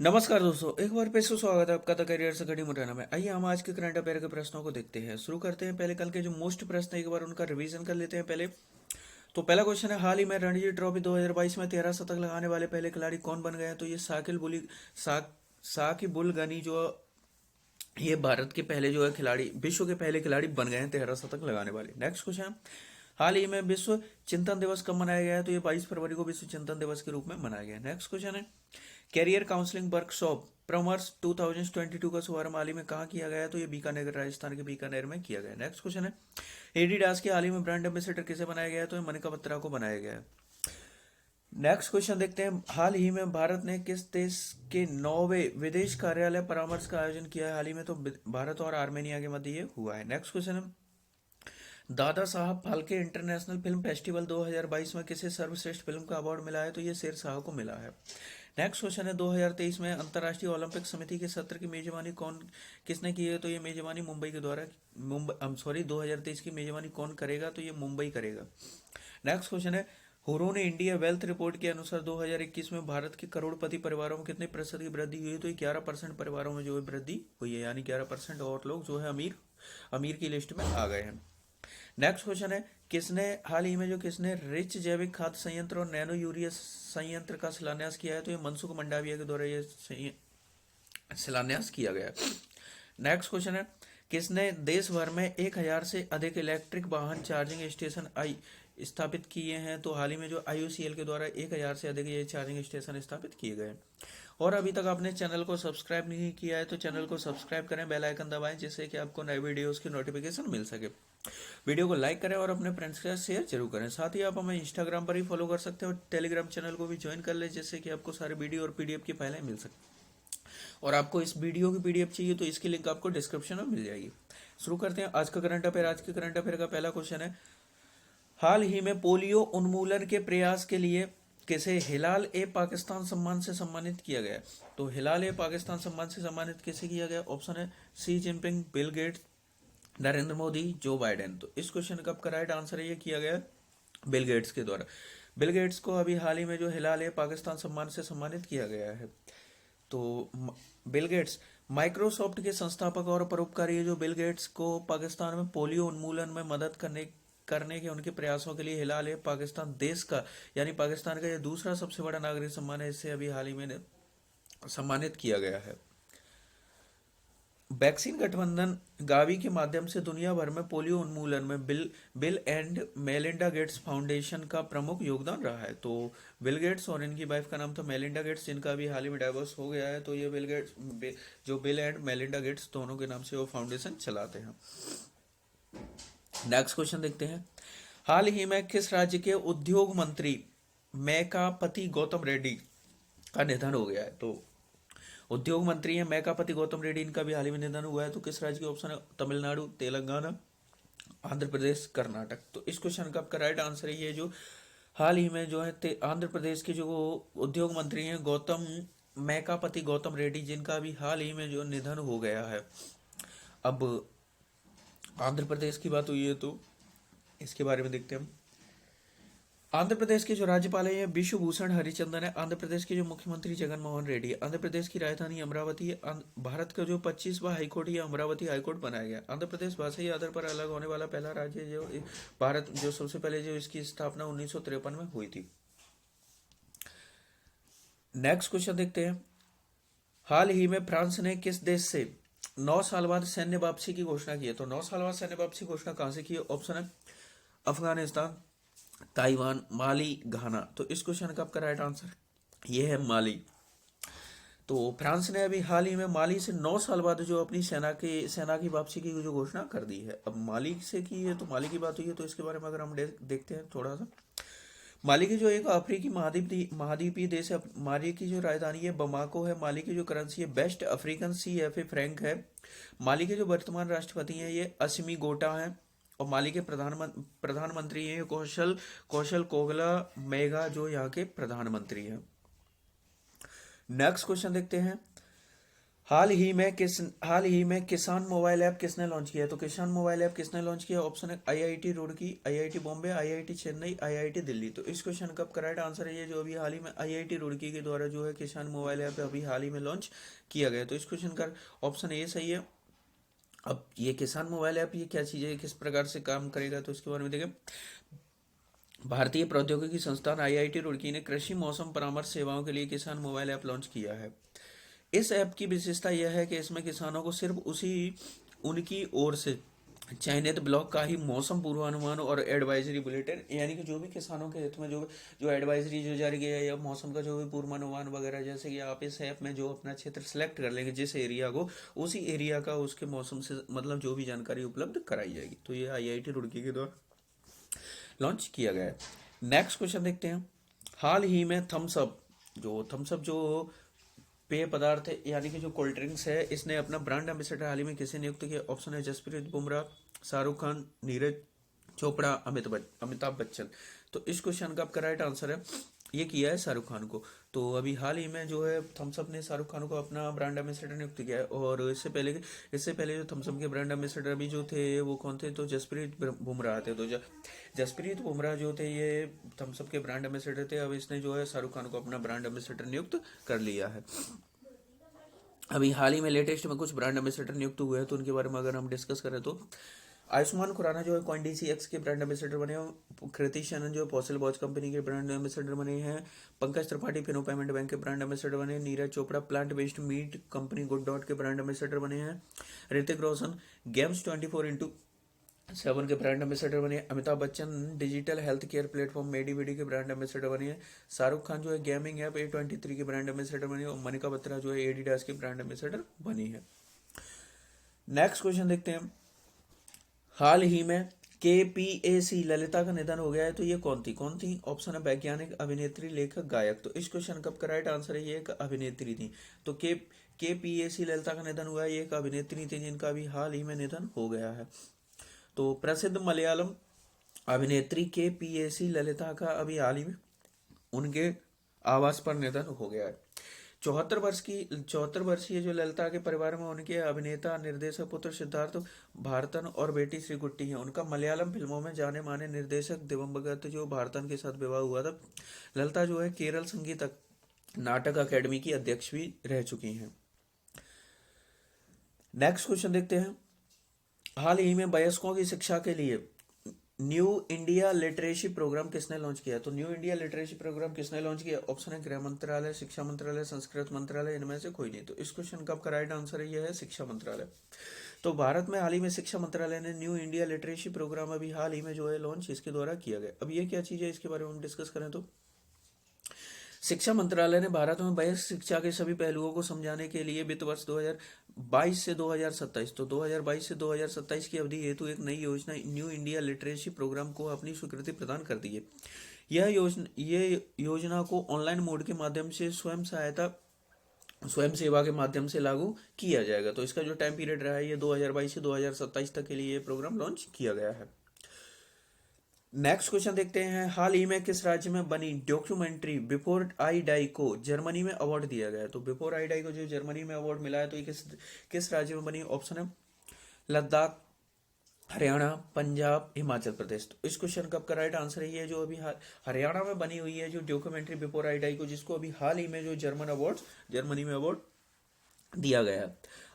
नमस्कार दोस्तों, एक बार फिर से स्वागत है आपका द करियर से घड़ी मुटाना में। आइए हम आज के करंट अफेयर के प्रश्नों को देखते हैं। शुरू करते हैं। पहले कल के जो मोस्ट प्रश्न है एक बार उनका रिवीजन कर लेते हैं पहले। तो पहला क्वेश्चन है, हाल ही में रणजी ट्रॉफी 2022 में 13 शतक लगाने वाले पहले खिलाड़ी कौन बन गए हैं? तो ये साकिबुल गनी जो ये भारत के पहले जो है खिलाड़ी, विश्व के पहले खिलाड़ी बन गए हैं 13 शतक लगाने वाले। नेक्स्ट क्वेश्चन, हाल ही में विश्व चिंतन दिवस कब मनाया गया है? तो ये 22 फरवरी को विश्व चिंतन दिवस के रूप में मनाया गया है। नेक्स्ट क्वेश्चन है, कैरियर काउंसलिंग वर्कशॉप प्रमर्स 2022 का शुभारंभ हाल ही में कहाँ किया गया है? तो ये बीकानेर, राजस्थान के बीकानेर में किया गया है। नेक्स्ट क्वेश्चन है, एडिडास के हाल ही में ब्रांड एम्बेसडर किसे बनाया गया है? तो ये मनिका बत्रा को बनाया गया है। नेक्स्ट क्वेश्चन देखते हैं, हाल ही में भारत ने किस देश के 9वें विदेश कार्यालय परामर्श का आयोजन किया है? हाल ही में तो भारत और आर्मेनिया के मध्य ये हुआ है। नेक्स्ट क्वेश्चन है, Dada Saheb Phalke international film festival 2022 में किसे सर्वश्रेष्ठ फिल्म का अवार्ड मिला है? तो ये शेर शाह को मिला है। नेक्स्ट क्वेश्चन है, 2023 में अंतर्राष्ट्रीय ओलंपिक समिति के सत्र की मेजबानी किसने की है? तो ये मेजबानी मुंबई के द्वारा, 2023 की मेजबानी कौन करेगा? तो ये मुंबई करेगा। नेक्स्ट क्वेश्चन है, हुरों ने इंडिया वेल्थ रिपोर्ट के अनुसार 2021 में भारत के करोड़पति परिवारों में कितने प्रतिशत की वृद्धि हुई है? तो ये 11% परिवारों में जो है वृद्धि हुई है, यानी 11% और लोग जो है अमीर अमीर की लिस्ट में आ गए हैं। नेक्स्ट क्वेश्चन है, किसने रिच जैविक खाद्य संयंत्र और नैनो यूरिया संयंत्र का शिलान्यास किया है? तो ये मनसुख मंडाविया के द्वारा ये शिलान्यास किया गया। नेक्स्ट क्वेश्चन है, किसने देश भर में 1000 से अधिक इलेक्ट्रिक वाहन चार्जिंग स्टेशन स्थापित किए हैं? तो हाल ही में जो IOCL के द्वारा 1000 से अधिक ये चार्जिंग स्टेशन स्थापित किए गए। और अभी तक आपने चैनल को सब्सक्राइब नहीं किया है तो चैनल को सब्सक्राइब करें, बेल आइकन दबाएं, जिससे कि आपको नए वीडियोस की नोटिफिकेशन मिल सके। वीडियो को लाइक करें और अपने फ्रेंड्स के साथ शेयर जरूर करें। साथ ही आप हमें इंस्टाग्राम पर ही फॉलो कर सकते हैं और टेलीग्राम चैनल को भी ज्वाइन कर लें, जिससे कि आपको सारे वीडियो और PDF की फाइलें मिल सके। और आपको इस वीडियो की PDF चाहिए तो इसकी लिंक आपको डिस्क्रिप्शन में मिल जाएगी। शुरू करते हैं आज का करंट अफेयर। आज के करंट अफेयर का पहला क्वेश्चन है, हाल ही में पोलियो उन्मूलन के प्रयास के लिए किसे हिलाल ए पाकिस्तान सम्मान से सम्मानित किया गया? तो हिलाल ए पाकिस्तान सम्मान से सम्मानित किसे किया गया? ऑप्शन है Xi Jinping, Bill Gates, Narendra Modi, Joe Biden. तो इस क्वेश्चन का आपका राइट आंसर है ये किया गया बिल गेट्स के द्वारा। बिल गेट्स को अभी हाल ही में जो हिलाल ए पाकिस्तान सम्मान से सम्मानित किया गया है। तो बिल गेट्स माइक्रोसॉफ्ट के संस्थापक और परोपकारी है। जो बिल गेट्स को पाकिस्तान में पोलियो उन्मूलन में मदद करने के उनके प्रयासों के लिए हिलाल है पाकिस्तान देश का, यानी पाकिस्तान का यह दूसरा सबसे बड़ा नागरिक सम्मान है। इसे अभी हाल ही में सम्मानित किया गया है। वैक्सीन गठबंधन गावी के माध्यम से दुनिया भर में पोलियो उन्मूलन में bill and Melinda Gates foundation का प्रमुख योगदान रहा है। तो बिल गेट्स और इनकी वाइफ का नाम था मेलिंडा गेट्स, जिनका अभी हाल ही में डाइवोर्स हो गया है। तो ये जो बिल एंड मेलिंडा गेट्स दोनों के नाम से वो फाउंडेशन चलाते हैं। नेक्स्ट क्वेश्चन देखते हैं, हाल ही में किस राज्य के उद्योग मंत्री मैकापति गौतम रेड्डी का निधन हो गया है? तो उद्योग मंत्री है मैकापति गौतम रेड्डी, इनका भी हाल ही में निधन हुआ है। तो किस राज्य के? ऑप्शन है तमिलनाडु, तेलंगाना, आंध्र प्रदेश, कर्नाटक। तो इस क्वेश्चन का आपका राइट आंसर है ये जो हाल ही में जो है आंध्र प्रदेश के जो उद्योग मंत्री हैं मैकापति गौतम रेड्डी, जिनका भी हाल ही में जो निधन हो गया है। अब आंध्र प्रदेश की बात हुई है तो इसके बारे में देखते हैं हम। आंध्र प्रदेश के जो राज्यपाल है विश्व भूषण हरिचंदन है। आंध्र प्रदेश के जो मुख्यमंत्री जगन मोहन रेड्डी है। आंध्र प्रदेश की राजधानी अमरावती है। भारत का जो 25वां हाईकोर्ट है अमरावती हाईकोर्ट बनाया गया। आंध्र प्रदेश भाषाई आधार पर अलग होने वाला पहला राज्य है जो भारत जो सबसे पहले जो इसकी स्थापना 1953 में हुई थी। नेक्स्ट क्वेश्चन देखते हैं, हाल ही में फ्रांस ने किस देश से 9 साल बाद सैन्य वापसी की घोषणा की है? तो 9 साल बाद सैन्य वापसी घोषणा कहां से की है? ऑप्शन है अफगानिस्तान, ताइवान, माली, घाना। तो इस क्वेश्चन का आपका राइट आंसर ये है माली। तो फ्रांस ने अभी हाल ही में माली से 9 साल बाद जो अपनी सेना की वापसी की जो घोषणा कर दी है। अब माली से की है तो माली की बात हुई है तो इसके बारे में अगर हम देखते हैं थोड़ा सा। माली की जो एक अफ्रीकी महाद्वीपीय देश है। माली की जो राजधानी है बमाको है। माली की जो करेंसी है वेस्ट अफ्रीकन CFA फ्रैंक है। माली के जो वर्तमान राष्ट्रपति हैं ये असिमी गोटा हैं। और माली के प्रधानमंत्री हैं कौशल कोगला मेगा, जो यहाँ के प्रधानमंत्री हैं। नेक्स्ट क्वेश्चन देखते हैं, हाल ही में किसान मोबाइल ऐप किसने लॉन्च किया है? तो किसान मोबाइल ऐप किसने लॉन्च किया? ऑप्शन है IIT Roorkee, IIT Bombay, IIT Chennai, IIT Delhi. तो इस क्वेश्चन का करेक्ट आंसर है ये जो अभी हाल ही में आईआईटी रुड़की के द्वारा जो है किसान मोबाइल ऐप अभी हाल ही में लॉन्च किया गया। तो इस क्वेश्चन का ऑप्शन ए सही है। अब ये किसान मोबाइल ऐप ये क्या चीज़ है, किस प्रकार से काम करेगा, तो इसके बारे में देखें। भारतीय प्रौद्योगिकी संस्थान आईआईटी रुड़की ने कृषि मौसम परामर्श सेवाओं के लिए किसान मोबाइल ऐप लॉन्च किया है। इस ऐप की विशेषता यह है कि इसमें किसानों को सिर्फ उनकी ओर से चयनित ब्लॉक का ही मौसम पूर्वानुमान और एडवाइजरी बुलेटिन, यानी कि जो भी किसानों के हित में जो जो एडवाइजरी जो जारी किया है या मौसम का जो भी पूर्वानुमान वगैरह, जैसे कि आप इस ऐप में जो अपना क्षेत्र सेलेक्ट कर लेंगे जिस एरिया को, उसी एरिया का उसके मौसम से मतलब जो भी जानकारी उपलब्ध कराई जाएगी। तो ये आईआईटी रुड़की के द्वारा लॉन्च किया गया है। नेक्स्ट क्वेश्चन देखते हैं। हाल ही में थम्सअप जो पेय पदार्थ है यानी कि जो कोल्ड ड्रिंक्स है, इसने अपना ब्रांड एम्बेसडर हाल ही में किसे नियुक्त किया? ऑप्शन है जसप्रीत बुमराह, शाहरुख खान, नीरज चोपड़ा, अमिताभ बच्चन। तो इस क्वेश्चन का आपका राइट आंसर है ये किया है शाहरुख खान को। तो अभी हाल ही में जो है थम्सअप ने शाहरुख खान को अपना ब्रांड एम्बेसडर नियुक्त किया है। और इससे पहले जो थम्सअप के ब्रांड एम्बेसडर अभी जो थे वो कौन थे? तो जसप्रीत बुमराह थे। तो जसप्रीत बुमराह जो थे ये थम्सअप के ब्रांड एम्बेसडर थे। अब इसने जो है शाहरुख खान को अपना ब्रांड एम्बेसडर नियुक्त कर लिया है। अभी हाल ही में लेटेस्ट में कुछ ब्रांड एम्बेसडर नियुक्त हुए हैं, तो उनके बारे में अगर हम डिस्कस करें तो आयुष्मान खुराना जो है कॉइनडीसीएक्स के ब्रांड एम्बेसडर बने हैं। कृति शनन जो पॉसल वॉच कंपनी के ब्रांड एम्बेसडर बने हैं। पंकज त्रिपाठी फिनो पेमेंट बैंक के ब्रांड एम्बेसडर बने हैं। Neeraj Chopra plant based meat company good dot के ब्रांड एम्बेसडर बने हैं। ऋतिक रोशन गेम्स 24x7 के ब्रांड एम्बेसडर बने हैं। Amitabh Bachchan digital health care platform मेडी के ब्रांड एम्बेसडर बने हैं। शाहरुख खान जो है गेमिंग ऐप A23 के ब्रांड एम्बेसडर बने हैं। और मनिका बत्रा जो है एडिडास के ब्रांड एम्बेसडर बनी है। नेक्स्ट क्वेश्चन देखते हैं। हाल ही में KPAC ललिता का निधन हो गया है, तो ये कौन थी? ऑप्शन है वैज्ञानिक, अभिनेत्री, लेखक, गायक। तो इस क्वेश्चन का आपका राइट आंसर है ये एक अभिनेत्री थी। तो KPAC ललिता का निधन हुआ है, ये एक अभिनेत्री थी जिनका अभी हाल ही में निधन हो गया है। तो प्रसिद्ध मलयालम अभिनेत्री KPAC ललिता का अभी हाल ही में उनके आवास पर निधन हो गया है। 74 वर्षीय जो ललिता के परिवार में उनके अभिनेता निर्देशक पुत्र सिद्धार्थ भारतन और बेटी श्रीकुट्टी हैं। उनका मलयालम फिल्मों में जाने माने निर्देशक दिवंगत जो भारतन के साथ विवाह हुआ था। ललिता जो है केरल संगीत नाटक अकेडमी की अध्यक्ष भी रह चुकी हैं। नेक्स्ट क्वेश्चन देखते हैं। हाल ही में वयस्कों की शिक्षा के लिए न्यू इंडिया लिटरेसी प्रोग्राम किसने लॉन्च किया? तो न्यू इंडिया लिटरेसी प्रोग्राम किसने लॉन्च किया? ऑप्शन है गृह मंत्रालय, शिक्षा मंत्रालय, संस्कृत मंत्रालय, इनमें से कोई नहीं। तो इस क्वेश्चन का आपका राइट आंसर है यह है शिक्षा मंत्रालय। तो भारत में हाल ही में शिक्षा मंत्रालय ने न्यू इंडिया लिटरेसी प्रोग्राम अभी हाल ही में जो है लॉन्च इसके द्वारा किया गया। अब ये क्या चीज़ है इसके बारे में हम डिस्कस करें तो शिक्षा मंत्रालय ने भारत में वयस्क शिक्षा के सभी पहलुओं को समझाने के लिए वित्त वर्ष 2022 से 2027 तो 2022 से 2027 की अवधि हेतु एक नई योजना न्यू इंडिया लिटरेसी प्रोग्राम को अपनी स्वीकृति प्रदान कर दी है। ये योजना को ऑनलाइन मोड के माध्यम से स्वयं सेवा के माध्यम से लागू किया जाएगा। तो इसका जो टाइम पीरियड रहा है ये 2022 से 2027 तक के लिए ये प्रोग्राम लॉन्च किया गया है। नेक्स्ट क्वेश्चन देखते हैं। हाल ही में किस राज्य में बनी डॉक्यूमेंट्री बिफोर आई डाई को जर्मनी में अवार्ड दिया गया? तो बिफोर आई डाई को जो जर्मनी में अवार्ड मिला है, तो ये किस राज्य में बनी? ऑप्शन है लद्दाख, हरियाणा, पंजाब, हिमाचल प्रदेश। तो इस क्वेश्चन का आपका राइट आंसर है ये जो अभी हरियाणा में बनी हुई है जो डॉक्यूमेंट्री बिफोर आई डाई को, जिसको अभी हाल ही में जो जर्मनी में अवार्ड दिया गया।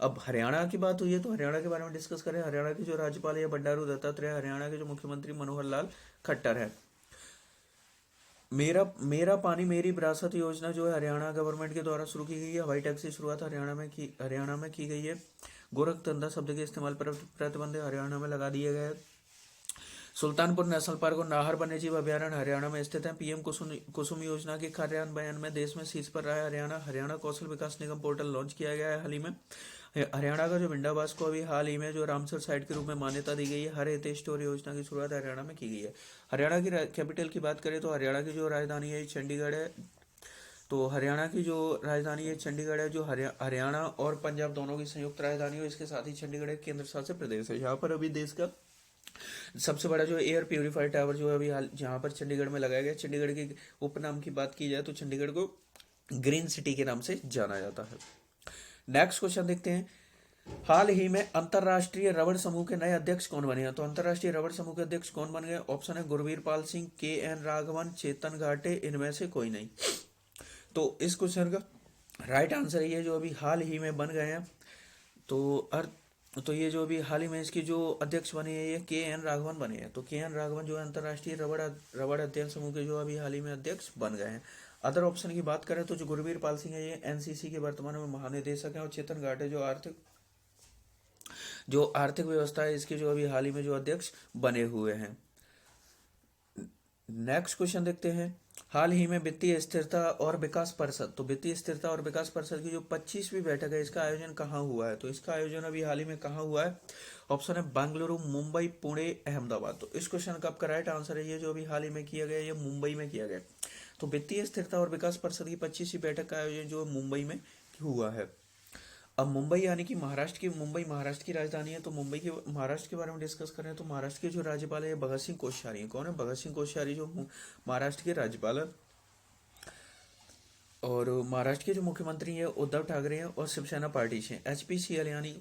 अब हरियाणा की बात हुई है तो हरियाणा के बारे में डिस्कस करें। हरियाणा के जो राज्यपाल है बंडारू दत्तात्रेय, हरियाणा के जो मुख्यमंत्री मनोहर लाल खट्टर है। मेरा पानी मेरी विरासत योजना जो है हरियाणा गवर्नमेंट के द्वारा शुरू की गई है। हवाई टैक्सी की शुरुआत हरियाणा में की गई है। गोरखधंधा शब्द के इस्तेमाल पर प्रतिबंध हरियाणा में लगा दिया गया है। सुल्तानपुर नेशनल पार्क और नाहर वन्यजीव अभ्यारण्य हरियाणा में स्थित है। पीएम कुसुम योजना के कार्यान्वयन में देश में शीर्ष पर रहा है हरियाणा। हरियाणा कौशल विकास निगम पोर्टल लॉन्च किया गया है हाल ही में। हरियाणा का जो विंडावास को अभी हाल ही में जो रामसर साइट के रूप में मान्यता दी गई है। हर हेते स्टोर योजना की शुरुआत हरियाणा में की गई है। हरियाणा की कैपिटल की बात करें तो हरियाणा की जो राजधानी है चंडीगढ़ है। तो हरियाणा की जो राजधानी है चंडीगढ़ है, जो हरियाणा और पंजाब दोनों की संयुक्त राजधानी है। इसके साथ ही चंडीगढ़ एक केंद्र शासित प्रदेश है। यहाँ पर अभी देश का सबसे बड़ा जो एयर प्योरीफायर टावर जो है अभी हाल जहाँ पर चंडीगढ़ में लगाया गया। चंडीगढ़ के उपनाम की बात की जाए तो चंडीगढ़ को ग्रीन सिटी के नाम से जाना जाता है। नेक्स्ट क्वेश्चन देखते हैं, हाल ही में अंतरराष्ट्रीय रबड़ समूह के नए अध्यक्ष कौन बने हैं? तो अंतरराष्ट्रीय रबड़ समूह के अध्यक्ष कौन बन गए? ऑप्शन है गुरवीर पाल सिंह, के एन राघवन, चेतन घाटे, इनमें से कोई नहीं। तो इस क्वेश्चन का राइट आंसर ये जो अभी हाल ही में बन गए हैं, तो ये जो अभी हाल ही में इसकी जो अध्यक्ष बने हैं ये के एन राघवन बने हैं। तो के एन राघवन जो है अंतरराष्ट्रीय रबड़ अध्ययन समूह के जो अभी हाल ही में अध्यक्ष बन गए हैं। अदर ऑप्शन की बात करें तो जो गुरवीर पाल सिंह है ये एनसीसी के वर्तमान में महानिदेशक हैं, और चेतन घाटे जो आर्थिक व्यवस्था है इसके जो अभी हाल ही में जो अध्यक्ष बने हुए हैं। नेक्स्ट क्वेश्चन देखते हैं, हाल ही में वित्तीय स्थिरता और विकास परिषद, तो वित्तीय स्थिरता और विकास परिषद की जो 25वीं बैठक है इसका आयोजन कहाँ हुआ है? तो इसका आयोजन अभी हाल ही में कहाँ हुआ है? ऑप्शन है बेंगलुरु, मुंबई, पुणे, अहमदाबाद। तो इस क्वेश्चन का आपका राइट आंसर है ये जो अभी हाल ही में किया गया, ये मुंबई में किया गया। तो वित्तीय स्थिरता और विकास परिषद की 25वीं बैठक का आयोजन जो मुंबई में हुआ है। अब मुंबई यानी कि मुंबई महाराष्ट्र की राजधानी है, तो मुंबई के महाराष्ट्र के बारे में डिस्कस करें तो महाराष्ट्र के जो राज्यपाल है भगत सिंह कोश्यारी है। कौन है? भगत सिंह कोश्यारी जो महाराष्ट्र के राज्यपाल है। और महाराष्ट्र के जो मुख्यमंत्री है उद्धव ठाकरे हैं, और शिवसेना पार्टी से एचपीसीएल यानी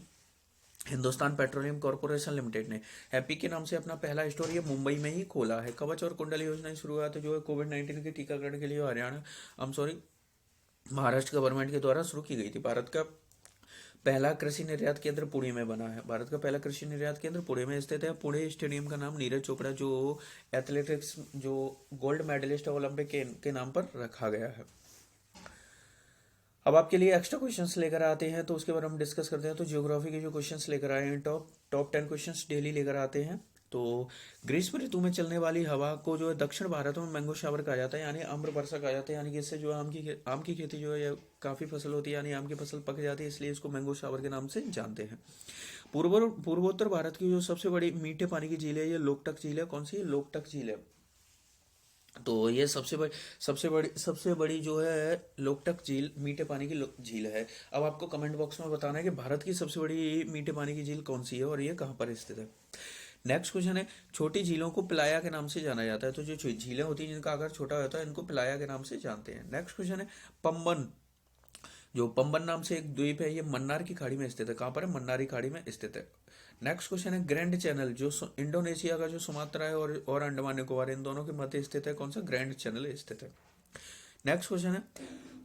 हिंदुस्तान पेट्रोलियम कॉर्पोरेशन लिमिटेड ने हैप्पी के नाम से अपना पहला स्टोर ये मुंबई में ही खोला है। कवच और कुंडल योजना की शुरुआत जो है कोविड-19 के टीकाकरण के लिए महाराष्ट्र गवर्नमेंट के द्वारा शुरू की गई थी। भारत का पहला कृषि निर्यात केंद्र पुणे में बना है। भारत का पहला कृषि निर्यात केंद्र पुणे में स्थित है। पुणे स्टेडियम का नाम नीरज चोपड़ा जो एथलेटिक्स जो गोल्ड मेडलिस्ट है ओलंपिक के नाम पर रखा गया है। अब आपके लिए एक्स्ट्रा क्वेश्चंस लेकर आते हैं, तो उसके बारे में हम डिस्कस करते हैं। तो ज्योग्राफी के जो क्वेश्चंस लेकर आए हैं टॉप 10 क्वेश्चंस डेली लेकर आते हैं। तो ग्रीष्म ऋतु में चलने वाली हवा को जो है दक्षिण भारत में मैंगो शावर कहा जाता है, यानी आम्र वर्षा कहा जाता है। यानी कि इससे जो आम की खेती जो है ये काफी फसल होती है, यानी आम की फसल पक जाती है, इसलिए इसको मैंगो शावर के नाम से जानते हैं। पूर्वोत्तर भारत की जो सबसे बड़ी मीठे पानी की झील है ये लोकटक झील है। कौन सी? लोकटक झील है। तो ये सबसे बड़ी जो है लोकटक झील मीठे पानी की झील है। अब आपको कमेंट बॉक्स में बताना है कि भारत की सबसे बड़ी मीठे पानी की झील कौन सी है और ये कहाँ पर स्थित है। नेक्स्ट क्वेश्चन है, छोटी झीलों को पिलाया के नाम से जाना जाता है। तो जो झीलें होती हैं जिनका आकार छोटा होता है इनको पिलाया के नाम से जानते हैं। नेक्स्ट क्वेश्चन है, पंबन जो पंबन नाम से एक द्वीप है ये मन्नार की खाड़ी में स्थित है। कहाँ पर है? मन्नार की खाड़ी में स्थित है। नेक्स्ट क्वेश्चन है, ग्रैंड चैनल जो इंडोनेशिया का जो सुमात्रा है और अंडमान निकोबार इन दोनों के मध्य स्थित है। कौन सा? ग्रैंड चैनल स्थित है। नेक्स्ट क्वेश्चन है,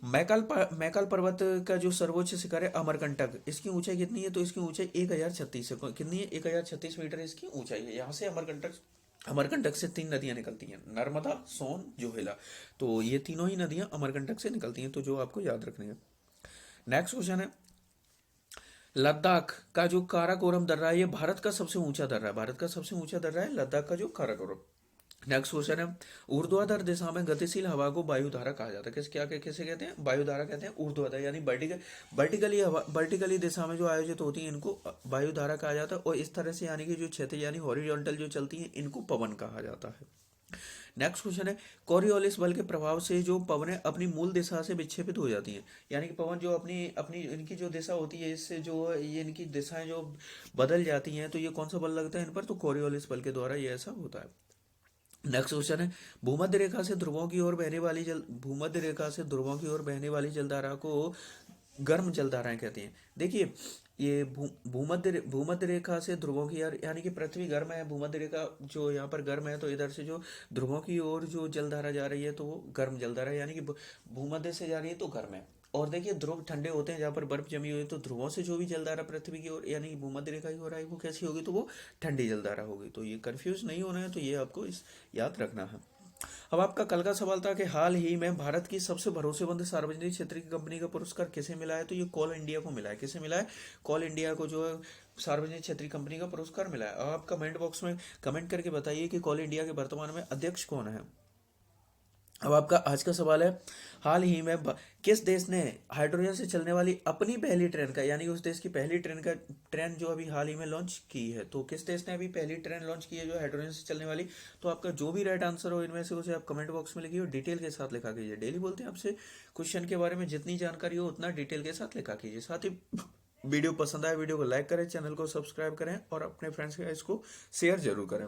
मैकाल पर्वत का जो सर्वोच्च शिखर है अमरकंटक, इसकी ऊंचाई कितनी है? तो इसकी ऊंचाई 1036 है। कितनी है? 1036 मीटर इसकी ऊंचाई है। यहाँ से अमरकंटक से 3 नदियां निकलती हैं, नर्मदा, सोन, जोहेला। तो ये तीनों ही नदियां अमरकंटक से निकलती हैं, तो जो आपको याद रखनी है। नेक्स्ट क्वेश्चन है, लद्दाख का जो काराकोरम दर्रा है ये भारत का सबसे ऊंचा दर्रा है। भारत का सबसे ऊंचा दर्रा है लद्दाख का जो काराकोरम। नेक्स्ट क्वेश्चन है, ऊर्ध्वाधर दिशा में गतिशील हवा को वायुधारा कहा जाता है। किसे कहते हैं? वायुधारा कहते हैं। ऊर्ध्वाधर यानी वर्टिकली दिशा में जो आयोजित होती है इनको वायुधारा कहा जाता है। और इस तरह से यानी कि जो क्षैतिज यानी हॉरिजॉन्टल जो चलती है इनको पवन कहा जाता है। नेक्स्ट क्वेश्चन है, कोरियोलिस बल के प्रभाव से जो पवनें अपनी मूल दिशा से विक्षेपित हो जाती हैं, यानी कि पवन जो अपनी अपनी इनकी जो दिशा होती है इससे जो ये इनकी दिशाएं जो बदल जाती हैं, तो ये कौन सा बल लगता है इन पर? तो कोरियोलिस बल के द्वारा ये ऐसा होता है। नेक्स्ट क्वेश्चन है, भूमध्य रेखा से ध्रुवों की ओर बहने वाली जलधारा को गर्म जलधाराएं कहते हैं। देखिए ये भूमध्य रेखा से ध्रुवों की यानी कि पृथ्वी गर्म है, भूमध्य रेखा जो यहाँ पर गर्म है, तो इधर से जो ध्रुवों की ओर जो जलधारा जा रही है तो वो गर्म जलधारा है, यानी कि भूमध्य से जा रही है तो गर्म है। और देखिए ध्रुव ठंडे होते हैं जहाँ पर बर्फ जमी हुई है, तो ध्रुवों से जो भी जलधारा पृथ्वी की ओर यानी कि भूमध्य रेखा की ओर आएगी वो कैसी होगी? तो वो ठंडी जलधारा होगी। तो ये कंफ्यूज नहीं होना है, तो ये आपको याद रखना है। अब आपका कल का सवाल था कि हाल ही में भारत की सबसे भरोसेमंद सार्वजनिक क्षेत्र की कंपनी का पुरस्कार किसे मिला है? तो ये कोल इंडिया को मिला है। किसे मिला है? कोल इंडिया को जो है सार्वजनिक क्षेत्र की कंपनी का पुरस्कार मिला है। अब आप कमेंट बॉक्स में कमेंट करके बताइए कि कोल इंडिया के वर्तमान में अध्यक्ष कौन है। अब आपका आज का सवाल है, हाल ही में किस देश ने हाइड्रोजन से चलने वाली अपनी पहली ट्रेन का यानी उस देश की पहली ट्रेन जो अभी हाल ही में लॉन्च की है? तो किस देश ने अभी पहली ट्रेन लॉन्च की है जो हाइड्रोजन से चलने वाली? तो आपका जो भी राइट आंसर हो इनमें से उसे आप कमेंट बॉक्स में लिखिए और डिटेल के साथ लिखा कीजिए। डेली बोलते हैं आपसे क्वेश्चन के बारे में जितनी जानकारी हो उतना डिटेल के साथ लिखा कीजिए। साथ ही वीडियो पसंद आए वीडियो को लाइक करें, चैनल को सब्सक्राइब करें और अपने फ्रेंड्स के इसको शेयर जरूर करें।